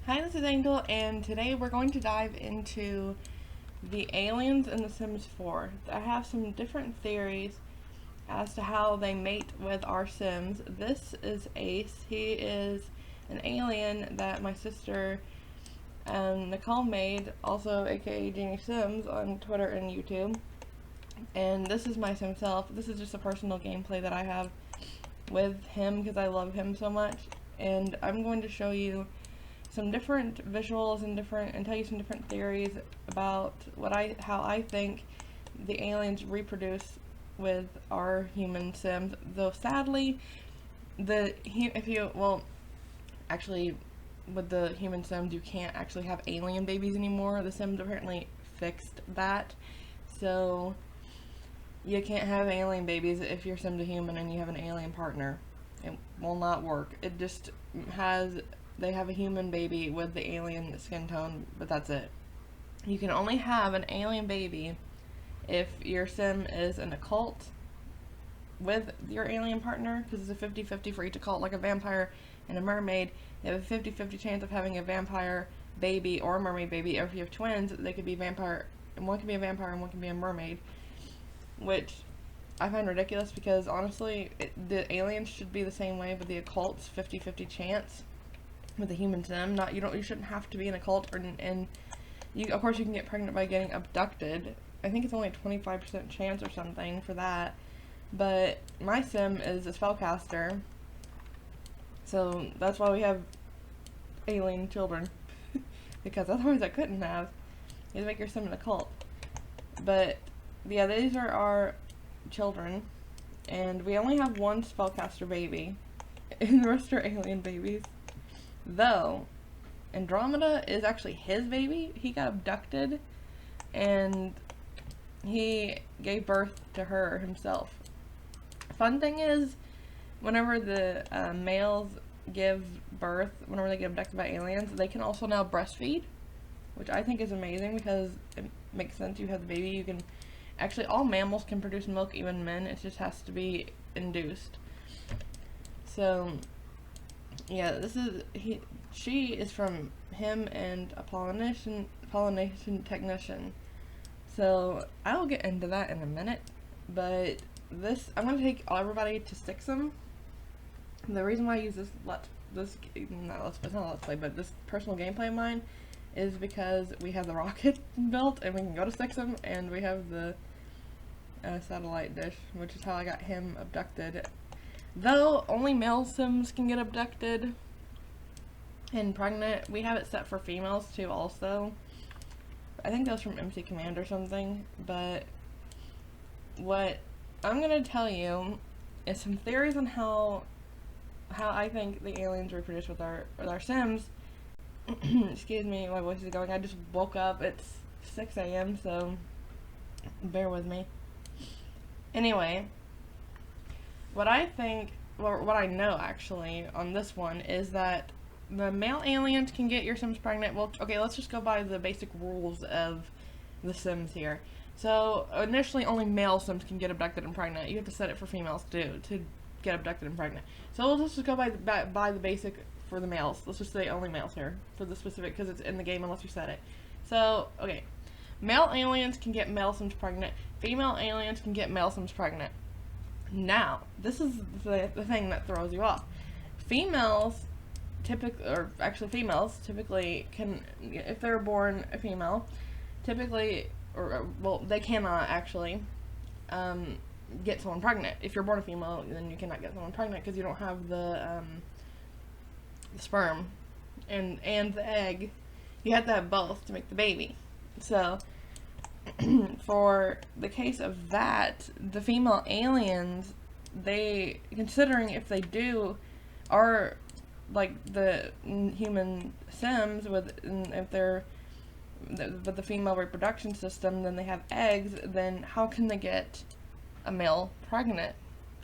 Hi, this is Angel, and today we're going to dive into the aliens in The Sims 4. I have some different theories as to how they mate with our Sims. This is Ace. He is an alien that my sister Nicole made, also aka Jeannie Sims, on Twitter and YouTube. And this is my Sim self. This is just a personal gameplay that I have with him because I love him so much. And I'm going to show you some different visuals and tell you some different theories about how I think the aliens reproduce with our human Sims. Though sadly, actually, with the human Sims, you can't actually have alien babies anymore. The Sims apparently fixed that, so you can't have alien babies if you're Sim to human and you have an alien partner. It will not work. It just they have a human baby with the alien skin tone, but that's it. You can only have an alien baby if your Sim is an occult with your alien partner, because it's a 50-50 for each occult, like a vampire and a mermaid. You have a 50-50 chance of having a vampire baby or a mermaid baby, or if you have twins, they could be vampire, and one can be a vampire and one can be a mermaid, which I find ridiculous because honestly, the aliens should be the same way, but the occult's 50-50 chance with a human Sim. You shouldn't have to be an occult, and of course you can get pregnant by getting abducted. I think it's only a 25% chance or something for that. But my Sim is a spellcaster, so that's why we have alien children. Because otherwise I couldn't have. You have to make your Sim an occult. But yeah, these are our children, and we only have one spellcaster baby, and the rest are alien babies. Though Andromeda is actually his baby. He got abducted, and he gave birth to her himself. Fun thing is, whenever the males give birth, whenever they get abducted by aliens, they can also now breastfeed, which I think is amazing because it makes sense. You have the baby, you can actually, all mammals can produce milk, even men. It just has to be induced. So yeah, she is from him and a pollination technician. So I'll get into that in a minute, but I'm going to take everybody to Stixum. The reason why I use this personal gameplay of mine is because we have the rocket built and we can go to Stixum, and we have the satellite dish, which is how I got him abducted. Though only male Sims can get abducted and pregnant. We have it set for females too also. I think that was from MC Command or something, but what I'm going to tell you is some theories on how I think the aliens reproduce with our Sims. Excuse me, my voice is going. I just woke up. It's 6 a.m., so bear with me. Anyway, what I know actually on this one is that the male aliens can get your Sims pregnant. Well, okay, let's just go by the basic rules of the Sims here. So initially, only male Sims can get abducted and pregnant. You have to set it for females to get abducted and pregnant. So let's just go by the basic for the males. Let's just say only males here for the specific, because it's in the game unless you set it. So okay, male aliens can get male Sims pregnant. Female aliens can get male Sims pregnant. Now, this is the thing that throws you off. Females typically can, if they're born a female, typically, they cannot actually get someone pregnant. If you're born a female, then you cannot get someone pregnant because you don't have the sperm and the egg. You have to have both to make the baby. So for the case of that, the female aliens, considering if they are like the human Sims if they're with the female reproduction system, then they have eggs, then how can they get a male pregnant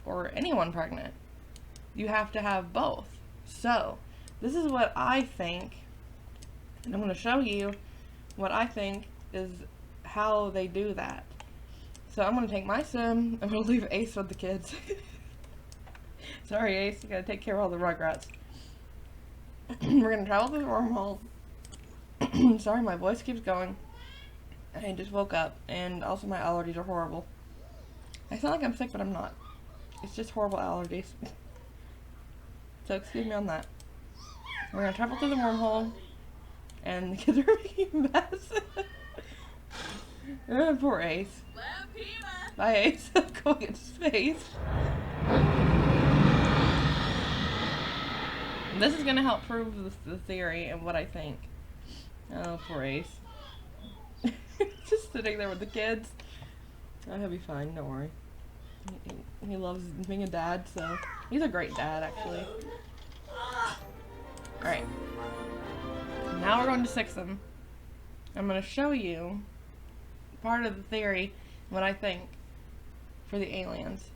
or anyone pregnant? You have to have both. So this is what I think, and I'm going to show you what I think is how they do that. So I'm going to take my Sim, I'm going to leave Ace with the kids. Sorry, Ace, you gotta take care of all the Rugrats. We're gonna travel through the wormhole. Sorry, my voice keeps going. I just woke up, and also my allergies are horrible. I sound like I'm sick, but I'm not. It's just horrible allergies. So excuse me on that. We're gonna travel through the wormhole, and the kids are making a mess. Poor Ace. Bye, Ace. Go get space. This is gonna help prove the theory and what I think. Oh, poor Ace. Just sitting there with the kids. Oh, he'll be fine, don't worry. He loves being a dad, so he's a great dad, actually. Alright. Now we're going to Sixum. I'm going to show you part of the theory, what I think, for the aliens.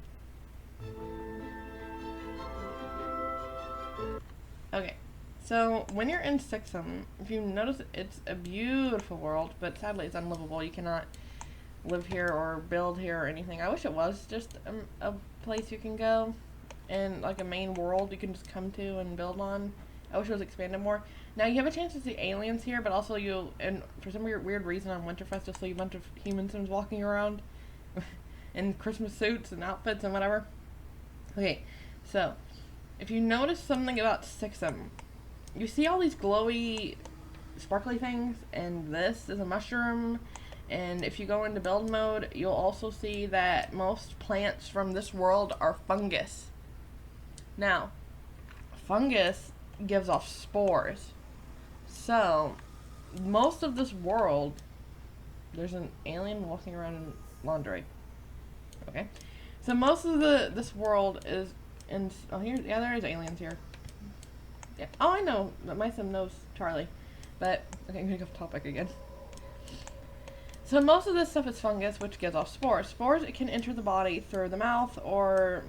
Okay. So, when you're in Sixum, if you notice, it's a beautiful world, but sadly it's unlivable. You cannot live here or build here or anything. I wish it was just a place you can go and like a main world you can just come to and build on. I wish it was expanded more. Now you have a chance to see aliens here, but also and for some weird reason on Winterfest you'll see a bunch of human sims walking around in Christmas suits and outfits and whatever. Okay, so if you notice something about Sixum, you see all these glowy, sparkly things, and this is a mushroom. And if you go into build mode, you'll also see that most plants from this world are fungus. Now, fungus gives off spores. So, most of this world, there's an alien walking around in laundry. Okay? So most of this world is in, oh here, yeah, there is aliens here. Yeah. Oh, I know, my sim knows Charlie. But, okay, I'm gonna go off topic again. So most of this stuff is fungus, which gives off spores. Spores, it can enter the body through the mouth, or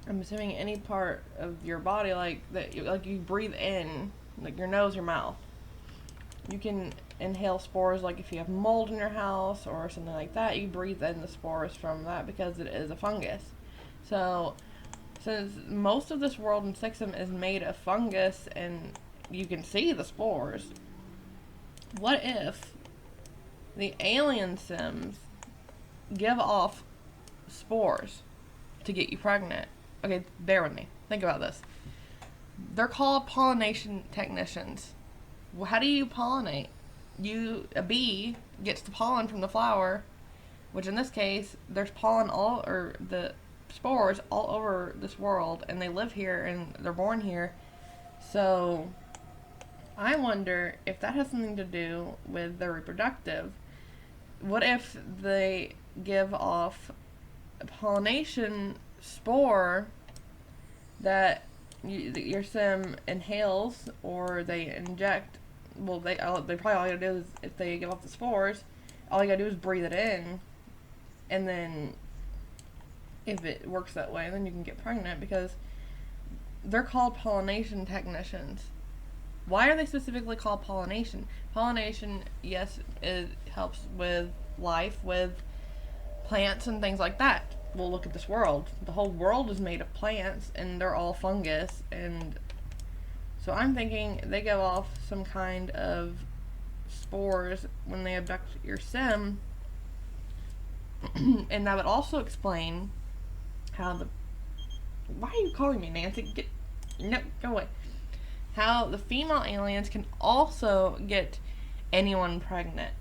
I'm assuming any part of your body, like that, like you breathe in, like your nose, your mouth. You can inhale spores, like if you have mold in your house or something like that, you breathe in the spores from that because it is a fungus. So, since most of this world in Sixum is made of fungus and you can see the spores, what if the alien sims give off spores to get you pregnant? Okay, bear with me. Think about this. They're called pollination technicians. Well, how do you pollinate? A bee gets the pollen from the flower, which in this case, there's pollen or the spores all over this world, and they live here and they're born here. So, I wonder if that has something to do with their reproductive. What if they give off a pollination spore that your sim inhales, or they inject? Well, they probably all you gotta do is, if they give off the spores, all you gotta do is breathe it in, and then if it works that way, then you can get pregnant, because they're called pollination technicians. Why are they specifically called pollination? Pollination, yes, it helps with life, with plants and things like that. Well, look at this world. The whole world is made of plants, and they're all fungus, and so I'm thinking they give off some kind of spores when they abduct your sim, and that would also explain how why are you calling me, Nancy? No, go away. How the female aliens can also get anyone pregnant.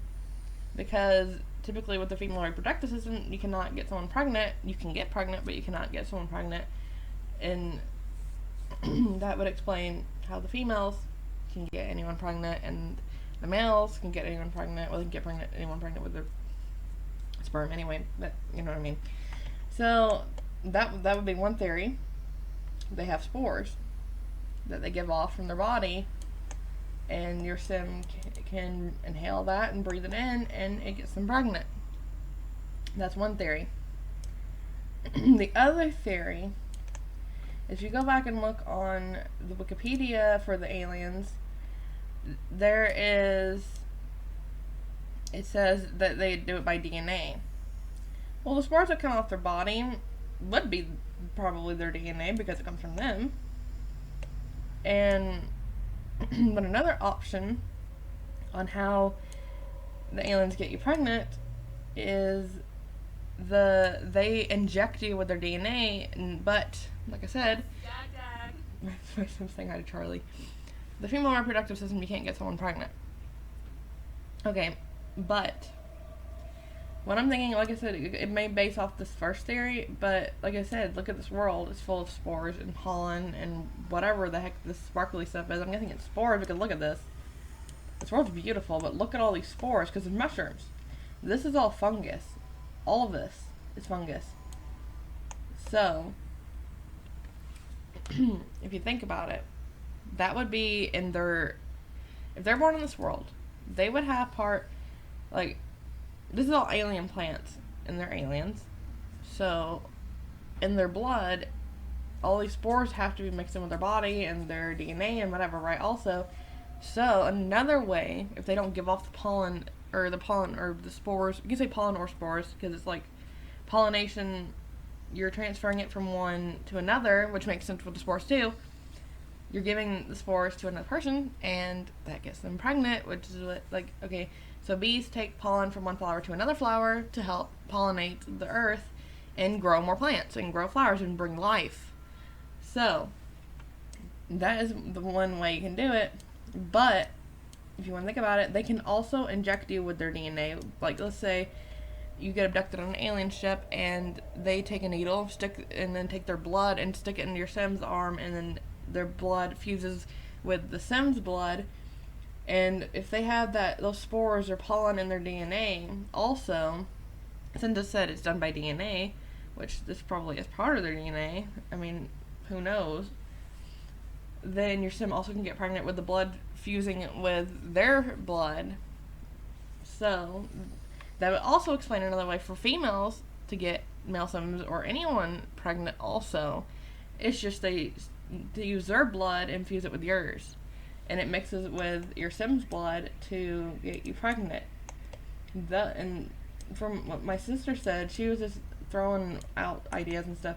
Because typically with the female reproductive system, you cannot get someone pregnant. You can get pregnant, but you cannot get someone pregnant. And that would explain how the females can get anyone pregnant, and the males can get anyone pregnant. Well, they can get anyone pregnant with their sperm anyway, but you know what I mean. So that would be one theory. They have spores that they give off from their body, and your sim can inhale that and breathe it in, and it gets them pregnant. That's one theory. The other theory, if you go back and look on the Wikipedia for the aliens, it says that they do it by DNA. Well, the spores that come off their body would be probably their DNA because it comes from them. And But another option on how the aliens get you pregnant is they inject you with their DNA, but like I said, I'm saying hi to Charlie. The female reproductive system, you can't get someone pregnant. Okay, but what I'm thinking, like I said, it may base off this first theory, but like I said, look at this world. It's full of spores and pollen and whatever the heck this sparkly stuff is. I'm guessing it's spores because look at this. This world's beautiful, but look at all these spores because it's mushrooms. This is all fungus. All of this is fungus. So, if you think about it, that would be in their, if they're born in this world, they would have part, like, this is all alien plants, and they're aliens. So, in their blood, all these spores have to be mixed in with their body and their DNA and whatever, right? Also, so another way, if they don't give off the pollen or the spores, you can say pollen or spores because it's like pollination. You're transferring it from one to another, which makes sense with the spores too. You're giving the spores to another person, and that gets them pregnant, which is what, like, okay, so bees take pollen from one flower to another flower to help pollinate the earth and grow more plants and grow flowers and bring life. So, that is the one way you can do it, but if you want to think about it, they can also inject you with their DNA. Like, let's say you get abducted on an alien ship and they take a needle, and then take their blood and stick it into your Sim's arm, and then their blood fuses with the Sim's blood, and if they have those spores or pollen in their DNA, also, since I said it's done by DNA, which this probably is part of their DNA, I mean, who knows, then your Sim also can get pregnant with the blood fusing with their blood. So, that would also explain another way for females to get male Sims or anyone pregnant also. It's just they use their blood and fuse it with yours. And it mixes with your Sim's blood to get you pregnant. And from what my sister said, she was just throwing out ideas and stuff.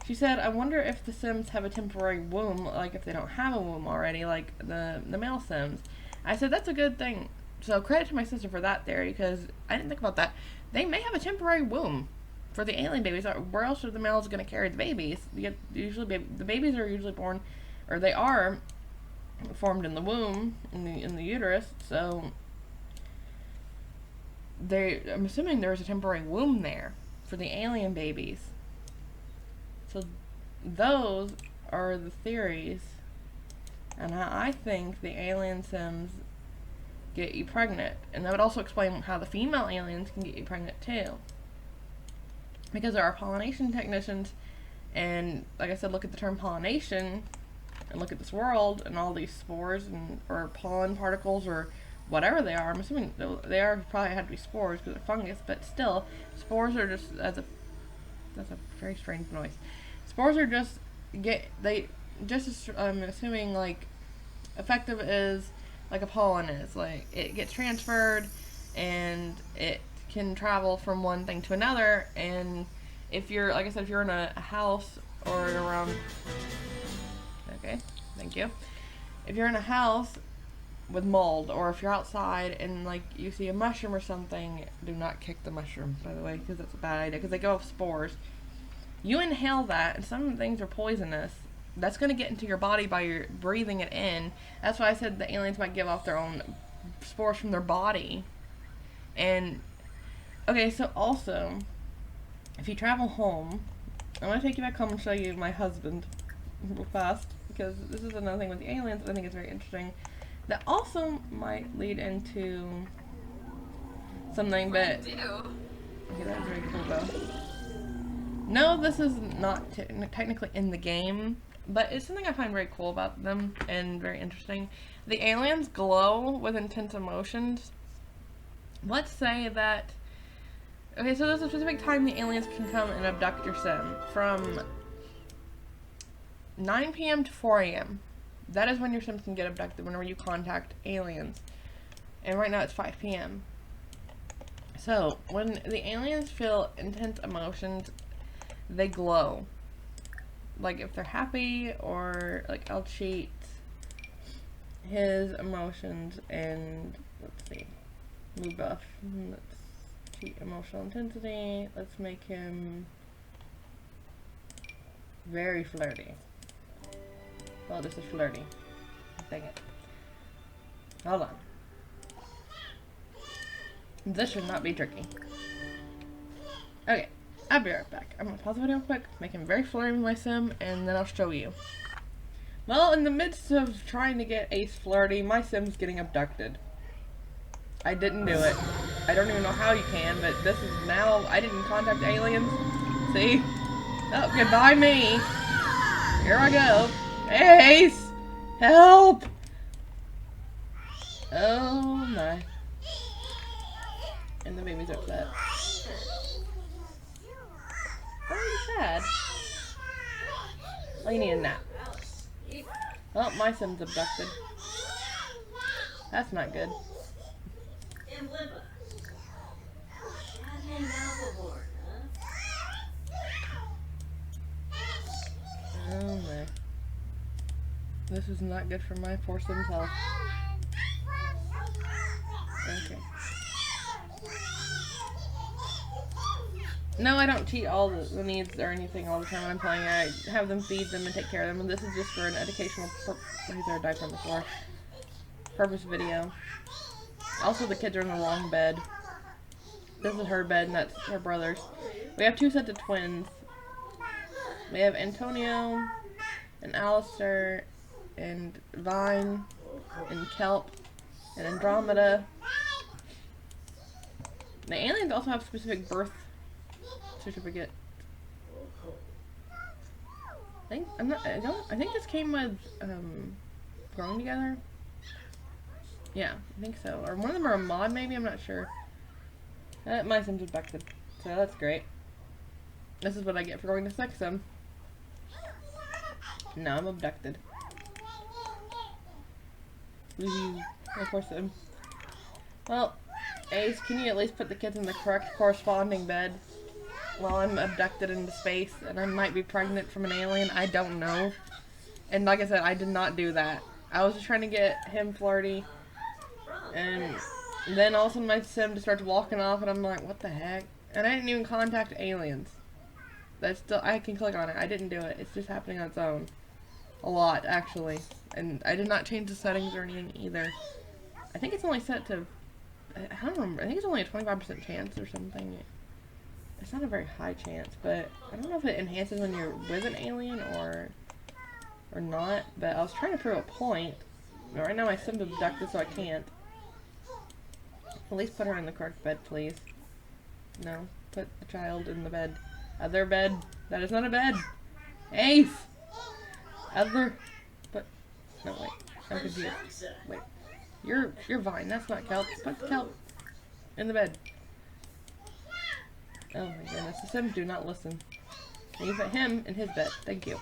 She said, I wonder if the Sims have a temporary womb, like if they don't have a womb already, like the male Sims. I said, that's a good thing. So credit to my sister for that theory, because I didn't think about that. They may have a temporary womb for the alien babies. Where else are the males going to carry the babies? Usually the babies are usually born, or they are formed in the womb, in the uterus. So I'm assuming there's a temporary womb there for the alien babies. So those are the theories and how I think the alien Sims get you pregnant. And that would also explain how the female aliens can get you pregnant too. Because there are pollination technicians, and like I said, look at the term pollination, and look at this world, and all these spores, or pollen particles, or whatever they are. I'm assuming they are probably had to be spores, because they're fungus, but still, spores are just, that's a very strange noise. Spores are just, I'm assuming, like, effective as, like a pollen is. Like, it gets transferred, and it can travel from one thing to another, and if you're, like I said, if you're in a house or around, okay, thank you. If you're in a house with mold, or if you're outside and like you see a mushroom or something, do not kick the mushroom, by the way, because that's a bad idea, because they go off spores. You inhale that, and some things are poisonous. That's going to get into your body by your breathing it in. That's why I said the aliens might give off their own spores from their body. And okay, so also, if you travel home, I want to take you back home and show you my husband real fast, because this is another thing with the aliens that I think is very interesting. That also might lead into something, but okay, that's very cool though. No, this is not technically in the game, but it's something I find very cool about them and very interesting. The aliens glow with intense emotions. Let's say that, okay, so there's a specific time the aliens can come and abduct your Sim. From 9 p.m. to 4 a.m. That is when your Sims can get abducted, whenever you contact aliens. And right now it's 5 p.m. So, when the aliens feel intense emotions, they glow. Like if they're happy, or like I'll cheat. his emotions and, let's see, mood buff. Let's cheat emotional intensity. Let's make him very flirty. Well, this is flirty. Dang it. Hold on. This should not be tricky. Okay, I'll be right back. I'm gonna pause the video real quick, make him very flirty with my sim, and then I'll show you. Well, in the midst of trying to get Ace flirty, my sim's getting abducted. I didn't do it. I don't even know how you can, but this is now, I didn't contact aliens. See? Oh, goodbye me. Here I go. Ace! Help! Oh my. And the baby's upset. Why are you sad? Oh, you need a nap. Oh, my sim's abducted. That's not good. Oh my. This is not good for my poor sim's health. Okay. No, I don't cheat all the needs or anything all the time when I'm playing. I have them feed them and take care of them, and this is just for an educational purpose video. Also, the kids are in the wrong bed. This is her bed, and that's her brother's. We have 2 sets of twins. We have Antonio, and Alistair, and Vine, and Kelp, and Andromeda. The aliens also have specific birth certificate. I think this came with growing together. Yeah, I think so. Or one of them are a mod, maybe. I'm not sure. My sim's abducted, so that's great. This is what I get for going to sex sim. No, I'm abducted. Of course, well, Ace, can you at least put the kids in the correct corresponding bed while I'm abducted into space and I might be pregnant from an alien? I don't know. And like I said, I did not do that. I was just trying to get him flirty, and then all of a sudden my sim just starts walking off, and I'm like, what the heck? And I didn't even contact aliens. That's still, I can click on it. I didn't do it. It's just happening on its own. A lot, actually. And I did not change the settings or anything either. I think it's only set to, I don't remember. I think it's only a 25% chance or something. It's not a very high chance, but I don't know if it enhances when you're with an alien or not. But I was trying to prove a point. But right now my sim's abducted, so I can't. At least put her in the correct bed, please. No, put the child in the bed. Other bed. That is not a bed. Ace! Other. But. No, wait. I'm confused. Wait. You're Vine. That's not Kelp. Put Kelp in the bed. Oh my goodness. The Sims do not listen. And you put him in his bed. Thank you.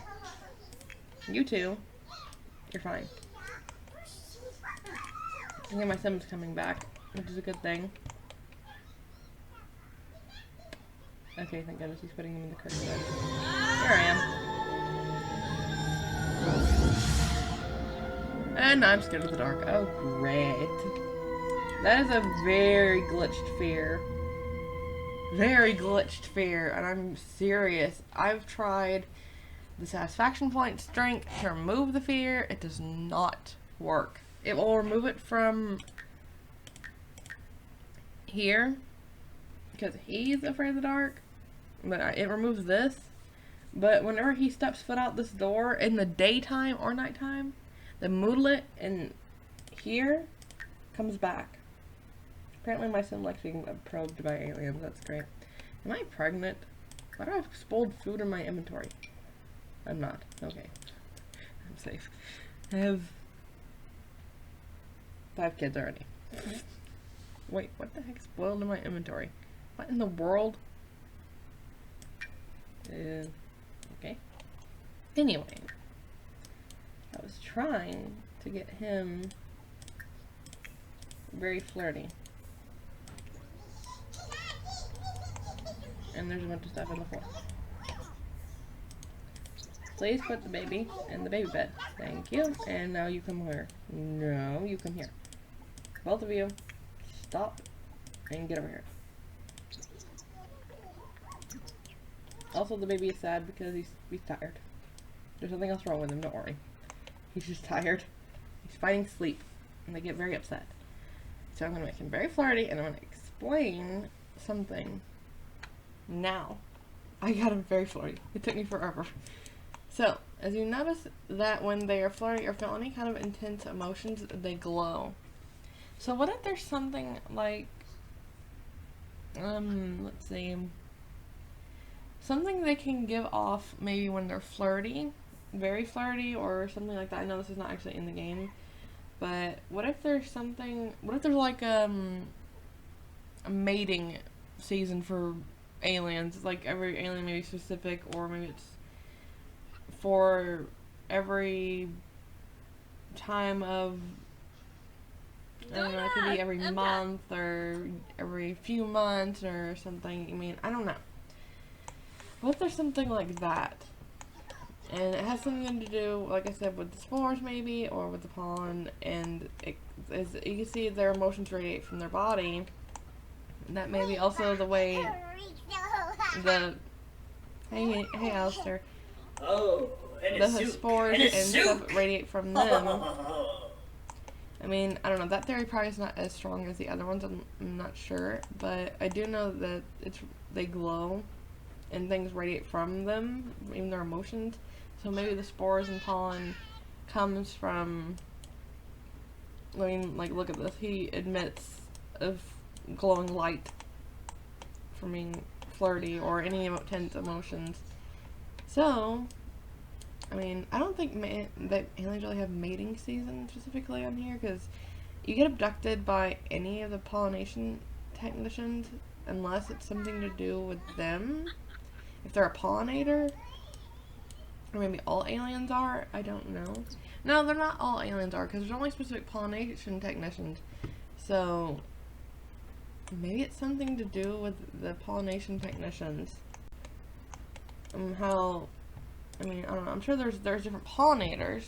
You two. You're fine. I think my Sim's coming back, which is a good thing. Okay, thank goodness he's putting him in the correct bed. Here I am. And I'm scared of the dark. Oh, great. That is a very glitched fear. Very glitched fear, and I'm serious. I've tried the satisfaction point strength to remove the fear. It does not work. It will remove it from here because he's afraid of the dark, but it removes this. But whenever he steps foot out this door in the daytime or nighttime, the moodlet in here comes back. Apparently my sim likes being probed by aliens. That's great. Am I pregnant? Why do I have spoiled food in my inventory? I'm not. Okay. I'm safe. I have 5 kids already. Wait, what the heck spoiled in my inventory? What in the world? Okay. Anyway. I was trying to get him very flirty. And there's a bunch of stuff on the floor. Please put the baby in the baby bed. Thank you. And now you come here. No, you come here. Both of you, stop and get over here. Also, the baby is sad because he's tired. There's nothing else wrong with him, don't worry. He's just tired. He's fighting sleep, and they get very upset. So I'm going to make him very flirty, and I'm going to explain something now. I got him very flirty. It took me forever. So, as you notice that when they are flirty or feel any kind of intense emotions, they glow. So what if there's something like, let's see, something they can give off maybe when they're flirty, very flirty, or something like that. I know this is not actually in the game, but what if there's something, what if there's like a mating season for aliens, like every alien may be specific, or maybe it's for every time of, I don't know, it could be every month or every few months or something. I mean, I don't know. What if there's something like that? And it has something to do, like I said, with the spores maybe, or with the pollen, and as you can see their emotions radiate from their body. And that may be also the way the, hey Alistair, the spores and stuff radiate from them. I mean, I don't know, that theory probably is not as strong as the other ones, I'm not sure, but I do know that they glow and things radiate from them, even their emotions. So maybe the spores and pollen comes from, I mean, like, look at this, he emits of glowing light from being flirty or any intense emotions. So, I mean, I don't think that aliens really have mating season specifically on here, because you get abducted by any of the pollination technicians unless it's something to do with them. If they're a pollinator, or maybe all aliens are, I don't know. No, they're not all aliens are, because there's only specific pollination technicians. So, maybe it's something to do with the pollination technicians. How, I mean, I don't know, I'm sure there's different pollinators.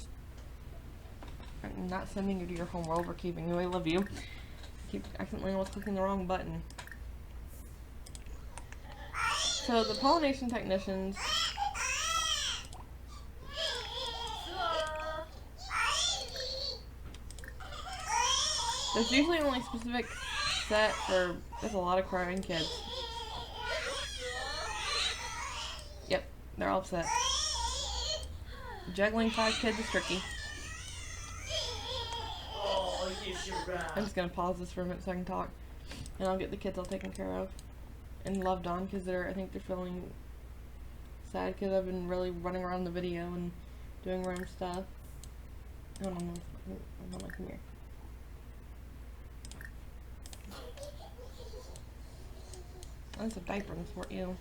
I'm not sending you to your home world, we're keeping you, I love you. I keep accidentally almost clicking the wrong button. So the pollination technicians, there's usually only specific set for, there's a lot of crying kids. Yep, they're all upset. Juggling 5 kids is tricky. I'm just gonna pause this for a minute so I can talk, and I'll get the kids all taken care of and loved on, because I think they're feeling sad because I've been really running around the video and doing random stuff. Hold on, come here. That's a diaper for you.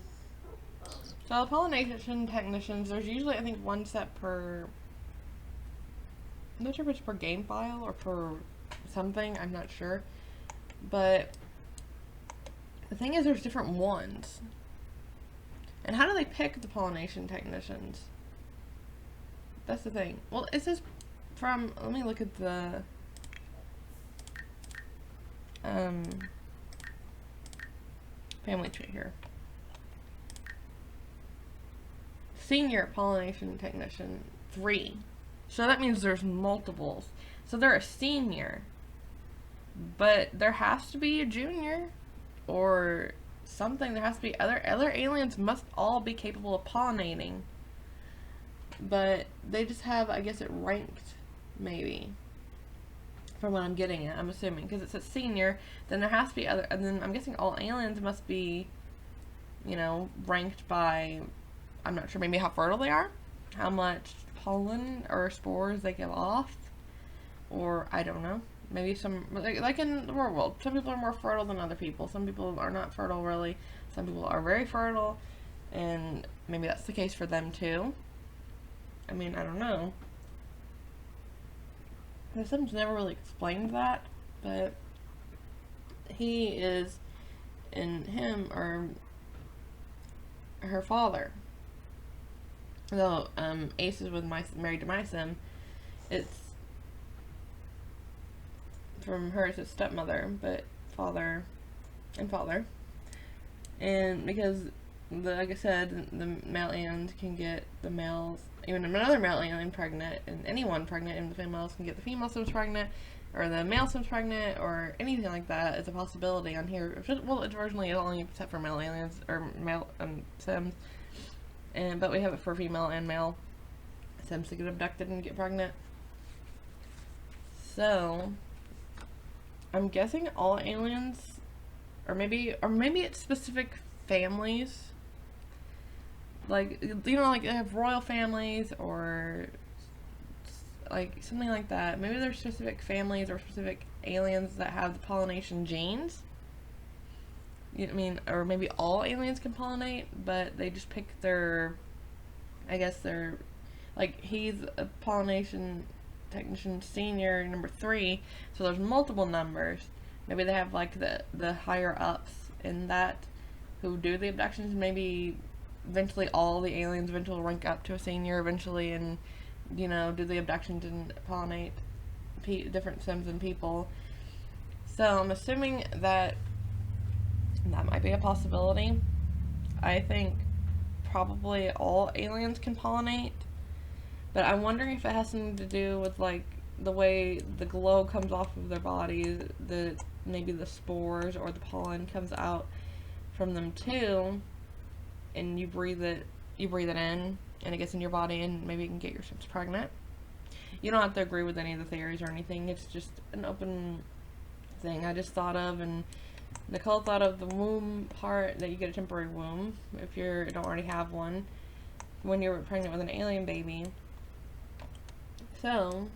So the pollination technicians, there's usually, I think, one set per, I'm not sure if it's per game file or per something, I'm not sure. But the thing is, there's different ones. And how do they pick the pollination technicians? That's the thing. Well, it says from, let me look at the family tree here. Senior pollination technician 3. So that means there's multiples. So they're a senior, but there has to be a junior or something. There has to be other aliens must all be capable of pollinating, but they just have, I guess, it ranked maybe from what I'm getting at, I'm assuming, because it says senior, then there has to be other, and then I'm guessing all aliens must be, you know, ranked by, I'm not sure, maybe how fertile they are, how much pollen or spores they give off, or I don't know, maybe some, like in the real world, some people are more fertile than other people, some people are not fertile really, some people are very fertile, and maybe that's the case for them too. I mean, I don't know. The Sims never really explained that, but he is, and him are her father. Though Ace is with married to my Sim, it's from her as his stepmother, but father and father. And because, like I said, the male aliens can get the males, even another male alien pregnant, and anyone pregnant, and the females can get the female Sims pregnant, or the male Sims pregnant, or anything like that is a possibility on here. Well, it's originally only set for male aliens, or male Sims, but we have it for female and male Sims to get abducted and get pregnant. So, I'm guessing all aliens, or maybe it's specific families. Like, you know, like they have royal families or like something like that. Maybe there's specific families or specific aliens that have the pollination genes. You know what I mean? Or maybe all aliens can pollinate, but they just pick their, I guess they're, like, he's a pollination technician senior number 3, so there's multiple numbers. Maybe they have like the higher ups in that who do the abductions. Maybe eventually all the aliens eventually rank up to a senior eventually, and you know, do the abductions and pollinate different Sims and people. So I'm assuming that might be a possibility. I think probably all aliens can pollinate, but I'm wondering if it has something to do with like the way the glow comes off of their bodies, maybe the spores or the pollen comes out from them too, and you breathe it in, and it gets in your body, and maybe you can get your Sims pregnant. You don't have to agree with any of the theories or anything. It's just an open thing I just thought of, and Nicole thought of the womb part, that you get a temporary womb if you don't already have one when you're pregnant with an alien baby. So,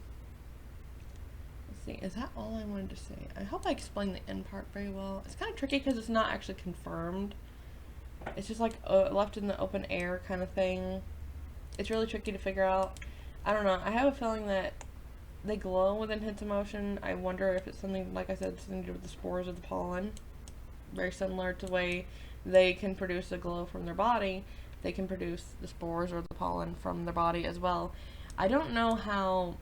let's see, is that all I wanted to say? I hope I explained the end part very well. It's kind of tricky because it's not actually confirmed. It's just like left in the open air kind of thing. It's really tricky to figure out. I don't know. I have a feeling that they glow with intense emotion. I wonder if it's something, like I said, something to do with the spores of the pollen. Very similar to the way they can produce a glow from their body. They can produce the spores or the pollen from their body as well. I don't know how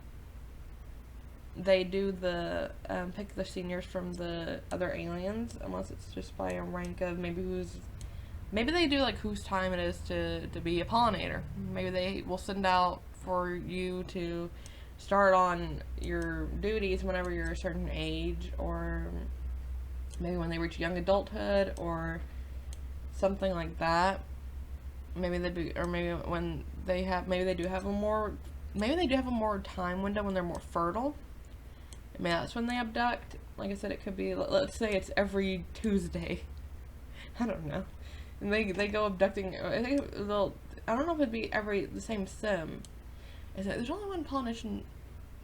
they do the pick the seniors from the other aliens, unless it's just by a rank of maybe they do like whose time it is to be a pollinator. Maybe they will send out for you to start on your duties whenever you're a certain age, or maybe when they reach young adulthood or something like that. Maybe they do, or maybe when they have, maybe they do have a more time window when they're more fertile. I mean, that's when they abduct. Like I said, it could be, let's say it's every Tuesday. I don't know. And they go abducting. I think I don't know if it'd be the same Sim. Is it? There's only one pollination.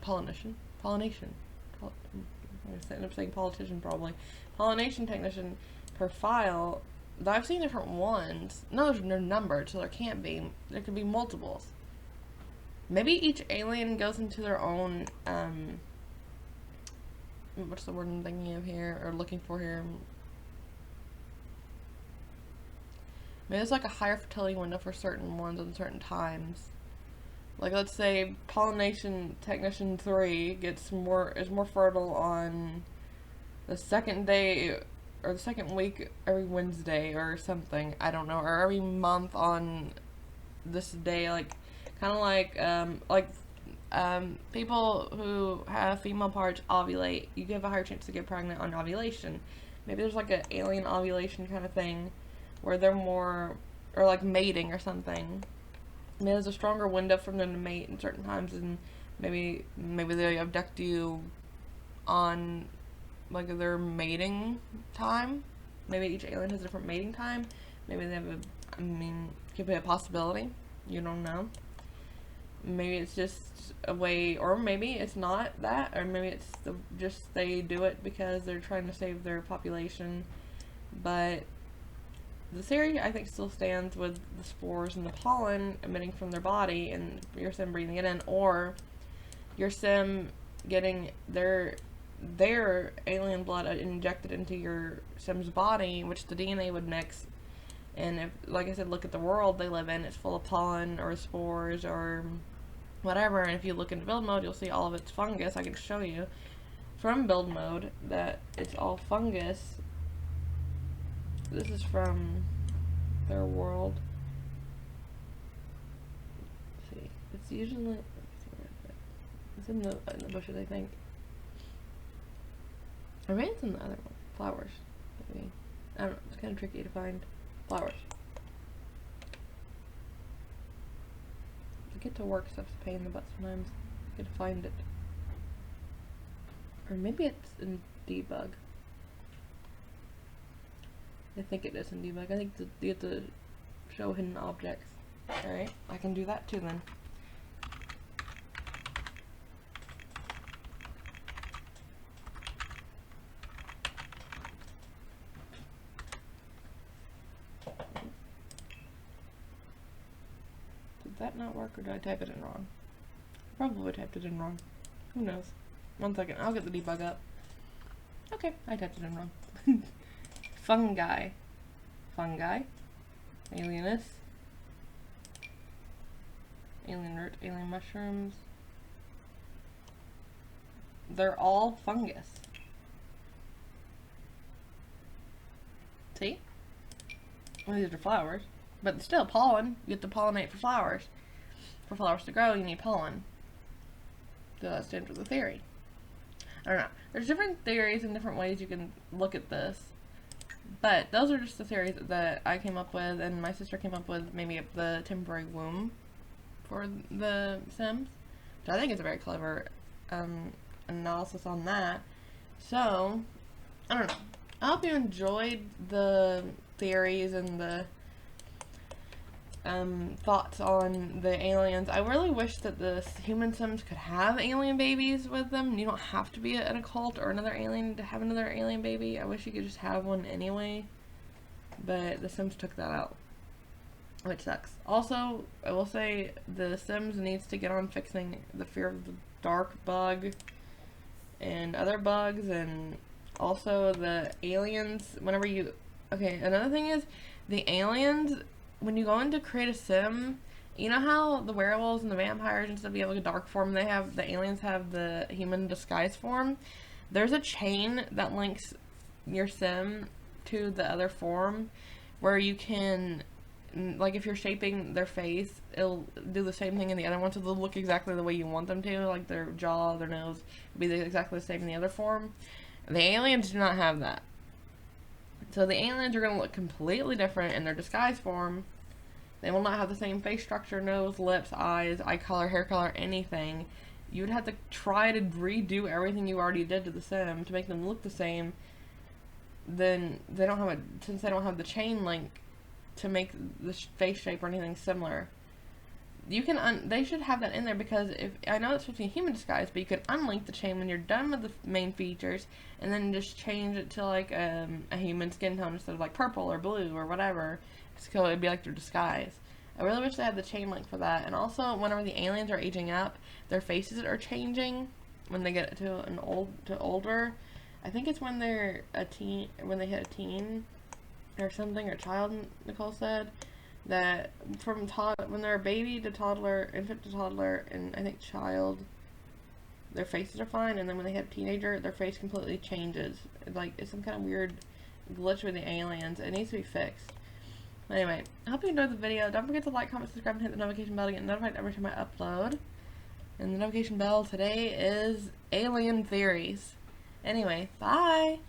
I'm gonna end up saying politician probably. Pollination technician per file. Though I've seen different ones. No, they're numbered, so there can't be. There could be multiples. Maybe each alien goes into their own. What's the word I'm thinking of here, or looking for here? Maybe there's like a higher fertility window for certain ones at certain times. Like, let's say pollination technician 3 is more fertile on the second day or the second week every Wednesday or something. I don't know, or every month on this day. Like, kind of like people who have female parts ovulate. You have a higher chance to get pregnant on ovulation. Maybe there's like an alien ovulation kind of thing, where they're more, or like mating or something. Maybe there's a stronger window for them to mate in certain times, and maybe they abduct you on like their mating time. Maybe each alien has a different mating time. Maybe they have could be a possibility. You don't know. Maybe it's just a way, or maybe it's not that, or maybe it's just they do it because they're trying to save their population. But the theory, I think, still stands with the spores and the pollen emitting from their body and your Sim breathing it in, or your Sim getting their alien blood injected into your Sim's body, which the DNA would mix. And if, like I said, look at the world they live in, it's full of pollen or spores or whatever, and if you look into build mode, you'll see all of it's fungus. I can show you. from build mode that it's all fungus. This is from their world. Let's see. It's usually, it's in the bushes, I think. Or maybe it's in the other one. Flowers. Maybe. I don't know. It's kind of tricky to find. Flowers. To get to work stuff's a pain in the butt sometimes. You gotta find it. Or maybe it's in debug. I think it is in debug. I think you have to show hidden objects. Alright, I can do that too then. Did that not work, or did I type it in wrong? Probably typed it in wrong. Who knows? 1 second, I'll get the debug up. Okay, I typed it in wrong. Fungi. Fungi. Alienus. Alien root, alien mushrooms. They're all fungus. See? Well, these are flowers. But still, pollen. You have to pollinate for flowers. For flowers to grow, you need pollen. So that stands for the theory. I don't know. There's different theories and different ways you can look at this. But those are just the theories that I came up with, and my sister came up with, maybe the temporary womb for the Sims. So I think it's a very clever analysis on that. So, I don't know. I hope you enjoyed the theories and the thoughts on the aliens. I really wish that the human Sims could have alien babies with them. You don't have to be an occult or another alien to have another alien baby. I wish you could just have one anyway. But the Sims took that out, which sucks. Also, I will say the Sims needs to get on fixing the fear of the dark bug and other bugs, and also the aliens. Whenever you... Okay, another thing is the aliens... When you go in to create a sim, you know how the werewolves and the vampires and stuff, you have like a dark form, the aliens have the human disguise form? There's a chain that links your sim to the other form where you can, like if you're shaping their face, it'll do the same thing in the other one, so they'll look exactly the way you want them to, like their jaw, their nose, will be exactly the same in the other form. The aliens do not have that. So the aliens are going to look completely different in their disguise form. They will not have the same face structure, nose, lips, eyes, eye color, hair color, anything. You would have to try to redo everything you already did to the sim to make them look the same. Then they don't have since they don't have the chain link to make the face shape or anything similar. You can they should have that in there, because if I know it's supposed to be human disguise, but you can unlink the chain when you're done with the main features, and then just change it to like a human skin tone instead of like purple or blue or whatever. So it'd be like their disguise. I really wish they had the chain link for that. And also, whenever the aliens are aging up, their faces are changing when they get to older. I think it's when they're a teen, when they hit a teen or something, or child. Nicole said that from when they're a baby to toddler, infant to toddler, and I think child, their faces are fine, and then when they hit a teenager, their face completely changes. It's some kind of weird glitch with the aliens. It needs to be fixed. Anyway, I hope you enjoyed the video. Don't forget to like, comment, subscribe, and hit the notification bell to get notified every time I upload. And the notification bell today is alien theories. Anyway, bye!